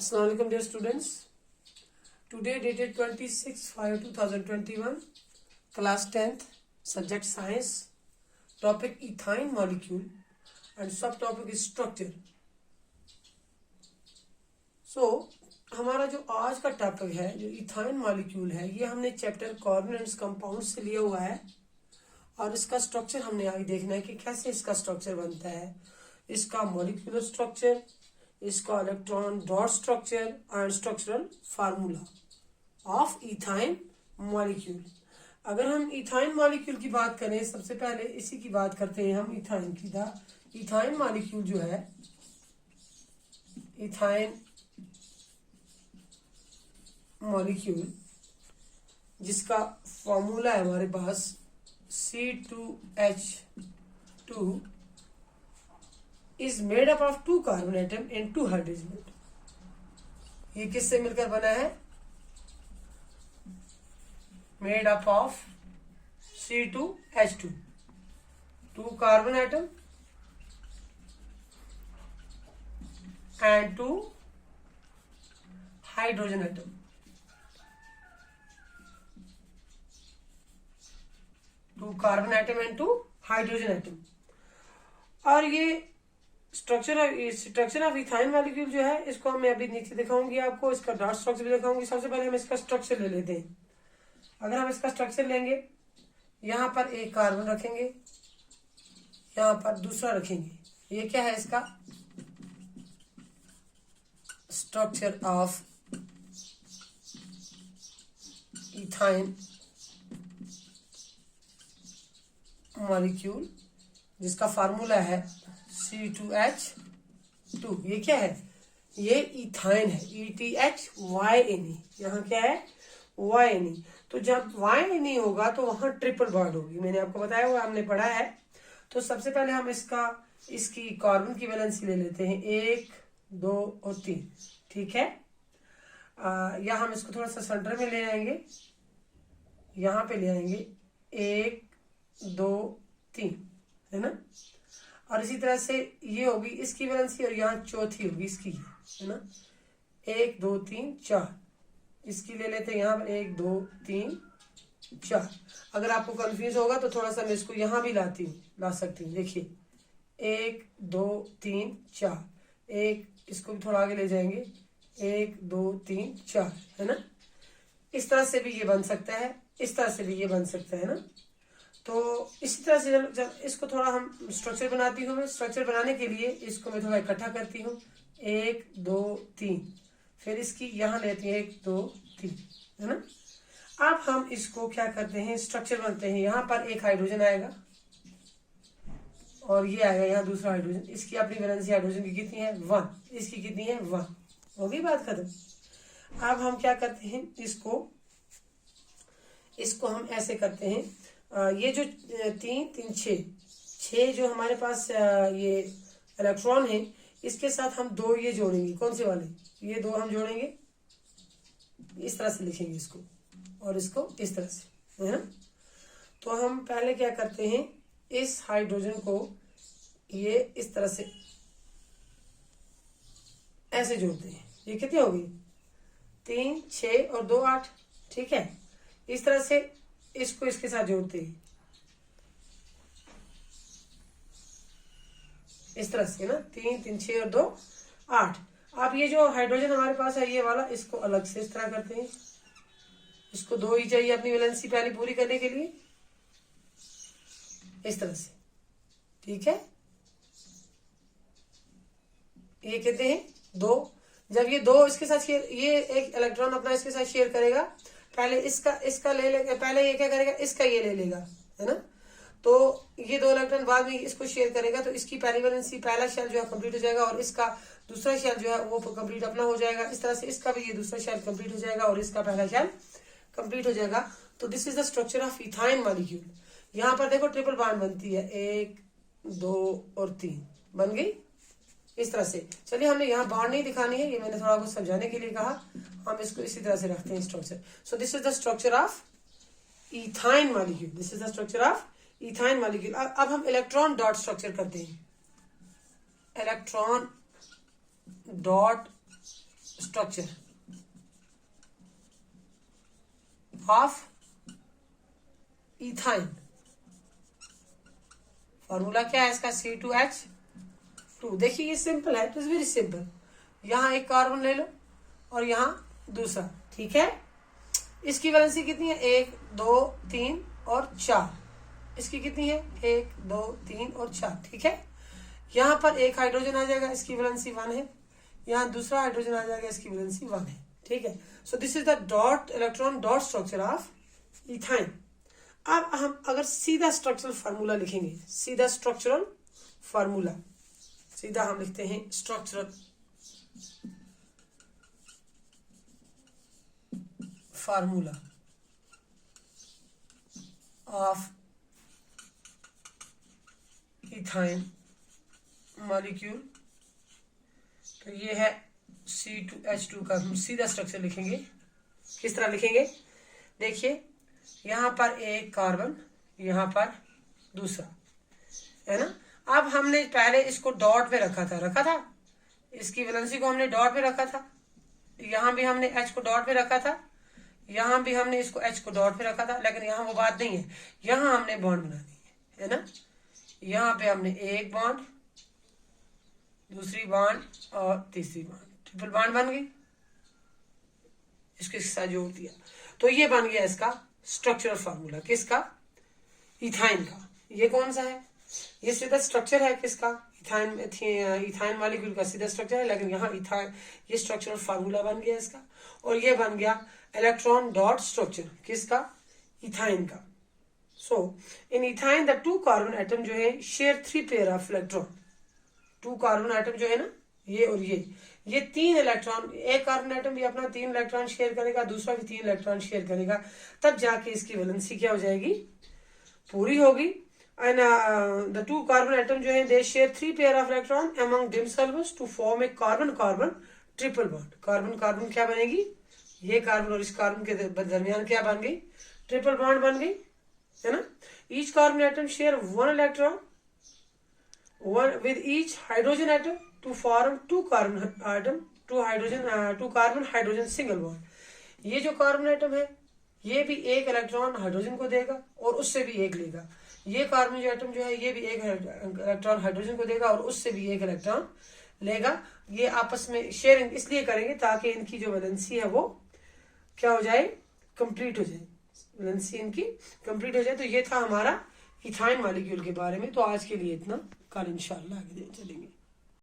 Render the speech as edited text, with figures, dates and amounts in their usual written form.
Assalamualaikum dear students. Today dated 26/5/2021, class 10th, subject science, topic ethine molecule and subtopic is structure. So हमारा जो आज का topic है जो इथाइन मॉलिक्यूल है ये हमने चैप्टर कोऑर्डिनेट्स कंपाउंड से लिया हुआ है और इसका स्ट्रक्चर हमने आगे देखना है कि कैसे इसका स्ट्रक्चर बनता है, इसका मॉलिक्यूलर स्ट्रक्चर, इसका electron dot structure and structural formula of ethyne molecule. अगर हम इथाइन मॉलिक्यूल की बात करें सबसे पहले इसी की बात करते हैं हम इथाइन की। इथाइन मॉलिक्यूल जो है इथाइन मॉलिक्यूल जिसका फॉर्मूला है हमारे पास C2H2 is made up of 2 carbon atom and 2 hydrogen atom। ये किससे मिलकर बना है? Made up of C2H2, 2 carbon atom and 2 hydrogen atom। Two carbon atom and two hydrogen atom. और ये स्ट्रक्चर ऑफ इथाइन मॉलिक्यूल जो है इसको मैं अभी नीचे दिखाऊंगी आपको, इसका डॉट स्ट्रक्चर भी दिखाऊंगी। सबसे पहले हम इसका स्ट्रक्चर ले लेते हैं। अगर हम इसका स्ट्रक्चर लेंगे यहाँ पर एक कार्बन रखेंगे, यहाँ पर दूसरा रखेंगे। ये क्या है इसका स्ट्रक्चर ऑफ इथाइन मॉलिक्यूल जिसका फार्मूला है C2H2। ये क्या है? ये इथाइन है, ETHYNE। यहाँ क्या है? YNE। तो जब YNE होगा तो वहां ट्रिपल बॉन्ड होगी, मैंने आपको बताया हुआ, हमने पढ़ा है। तो सबसे पहले हम इसकी कार्बन की वैलेंसी ले लेते हैं 1, 2 और 3। ठीक है, या हम इसको थोड़ा सा सेंटर में ले आएंगे, यहाँ पे ले आएंगे 1, 2, 3, है ना। और इसी तरह से ये होगी इसकी वैलेंसी और यहाँ चौथी होगी इसकी, है ना। 1, 2, 3, 4 इसकी ले लेते हैं यहाँ पर 1, 2, 3, 4। अगर आपको कंफ्यूज होगा तो थोड़ा सा मैं इसको यहाँ भी ला सकती हूँ। देखिए 1, 2, 3, 4, एक इसको भी थोड़ा आगे ले जाएंगे 1, 2, 3, 4, है ना। इस तरह से भी ये बन सकता है, इस तरह से भी ये बन सकता है ना। तो इसी तरह से जब इसको थोड़ा हम स्ट्रक्चर बनाती हूँ, मैं स्ट्रक्चर बनाने के लिए इसको मैं थोड़ा इकट्ठा करती हूँ 1, 2, 3, फिर इसकी यहाँ लेती है 1, 2, 3, है ना। अब हम इसको क्या करते हैं, स्ट्रक्चर बनते हैं। यहाँ पर एक हाइड्रोजन आएगा और ये आएगा यहाँ दूसरा हाइड्रोजन। इसकी अपनी वैलेंसी हाइड्रोजन की कितनी है? 1। इसकी कितनी है? 1। हो गई बात खत्म। अब हम क्या करते हैं, इसको हम ऐसे करते हैं। ये जो 3, 3, 6 जो हमारे पास ये इलेक्ट्रॉन है, इसके साथ हम 2 ये जोड़ेंगे। कौन से वाले? ये 2 हम जोड़ेंगे, इस तरह से लिखेंगे इसको और इसको इस तरह से, है ना। तो हम पहले क्या करते हैं, इस हाइड्रोजन को ये इस तरह से ऐसे जोड़ते हैं। ये कितनी होगी? 3, 6 और 2, 8। ठीक है, इस तरह से इसको इसके साथ जोड़ते हैं, इस तरह से ना। 3, 3, 6 और 2, 8। अब ये जो हाइड्रोजन हमारे पास है ये वाला, इसको अलग से इस तरह करते हैं। इसको 2 ही चाहिए अपनी वैलेंसी पहले पूरी करने के लिए, इस तरह से। ठीक है, ये कहते हैं 2। जब ये 2 इसके साथ शेयर, ये एक इलेक्ट्रॉन अपना इसके साथ शेयर करेगा, पहले इसका ले लेगा, पहले ये क्या करेगा, इसका ये ले लेगा, है ना। तो ये 2 इलेक्ट्रॉन बाद में इसको शेयर करेगा, तो इसकी पहली वैलेंसी पहला शेल जो है कंप्लीट हो जाएगा और इसका दूसरा शेल जो है वो कंप्लीट अपना हो जाएगा। इस तरह से इसका भी ये दूसरा शेल कंप्लीट हो जाएगा और इसका पहला शेल कंप्लीट हो जाएगा। तो this is the structure of ethyne molecule. यहाँ पर देखो ट्रिपल बॉन्ड बनती है, 1, 2 और 3 बन गई इस तरह से। चलिए, हमने यहाँ बॉन्ड नहीं दिखानी है, ये मैंने थोड़ा कुछ समझाने के लिए कहा। हम इसको इसी तरह से रखते हैं structure. So this is the structure of ethyne molecule. This is the structure of ethyne molecule. अब हम इलेक्ट्रॉन डॉट स्ट्रक्चर करते हैं। Electron dot structure of ethyne. Formula क्या है इसका? C2H2। देखिए ये सिंपल है, इट इज वेरी सिंपल। यहां एक कार्बन ले लो और यहां दूसरा, ठीक है। इसकी वैलेंसी कितनी है? 1 2 3 और 4। इसकी कितनी है? 1 2 3 और 4, ठीक है। यहां पर एक हाइड्रोजन आ जाएगा, इसकी वैलेंसी 1 है। यहां दूसरा हाइड्रोजन आ जाएगा, इसकी वैलेंसी 1 है, ठीक है। So this is the dot electron dot structure of ethyne. अब हम अगर सीधा स्ट्रक्चरल फार्मूला लिखेंगे, सीधा स्ट्रक्चरल फार्मूला, सीधा हम लिखते हैं structural formula of ethyne molecule. तो ये है C2H2 का हम सीधा स्ट्रक्चर लिखेंगे। किस तरह लिखेंगे? देखिए यहां पर एक कार्बन, यहां पर दूसरा, है ना। अब हमने पहले इसको डॉट पे रखा था, इसकी वैलेंसी को हमने डॉट पे रखा था। यहां भी हमने H को डॉट पे रखा था, यहां भी हमने इसको H को डॉट पे रखा था। लेकिन यहां वो बात नहीं है, यहां हमने बॉन्ड बना दी है ना। यहां पे हमने एक बॉन्ड, दूसरी बॉन्ड और तीसरी बॉन्ड, ट्रिपल बॉन्ड बन गई। इसके साथ जोड़ दिया तो ये बन गया इसका स्ट्रक्चरल फार्मूला। किसका? इथाइन का। ये कौन सा है? ये सीधा स्ट्रक्चर है किसका? इथाइन मॉलिक्यूल का सीधा स्ट्रक्चर है। लेकिन यहाँ इथाइन, ये स्ट्रक्चरल फार्मूला बन गया इसका। और ये बन गया इलेक्ट्रॉन डॉट स्ट्रक्चर किसका? इथाइन का। सो इन इथाइन द 2 कार्बन एटम जो है share 3 pair of electron. 2 carbon atom जो है ना, ये और ये 3 इलेक्ट्रॉन, एक कार्बन एटम भी अपना 3 इलेक्ट्रॉन शेयर करेगा, दूसरा भी 3 इलेक्ट्रॉन शेयर करेगा, तब जाके इसकी वैलेंसी क्या हो जाएगी? पूरी होगी। एंड द 2 कार्बन एटम जो है they share 3 pair of electron among themselves to form a carbon carbon triple bond. Carbon carbon क्या बनेगी? ये कार्बन और इस कार्बन के दरमियान क्या बन गई? ट्रिपल बॉन्ड बन गई, है ना। Each carbon atom share 1 electron with each hydrogen atom to form 2 carbon hydrogen single bond। ये जो कार्बन एटम है ये भी एक इलेक्ट्रॉन हाइड्रोजन को देगा और उससे भी एक लेगा। ये कार्बन जो एटम जो है ये भी एक इलेक्ट्रॉन हाइड्रोजन को देगा और उससे भी एक इलेक्ट्रॉन लेगा। ये आपस में शेयरिंग इसलिए करेंगे ताकि इनकी जो वैलेंसी है वो क्या हो जाए? कंप्लीट हो जाए, वैलेंसी इनकी कंप्लीट हो जाए। तो ये था हमारा इथाइन मॉलिक्यूल के बारे में। तो आज के लिए इतना, कल इंशाल्लाह आगे चलेंगे।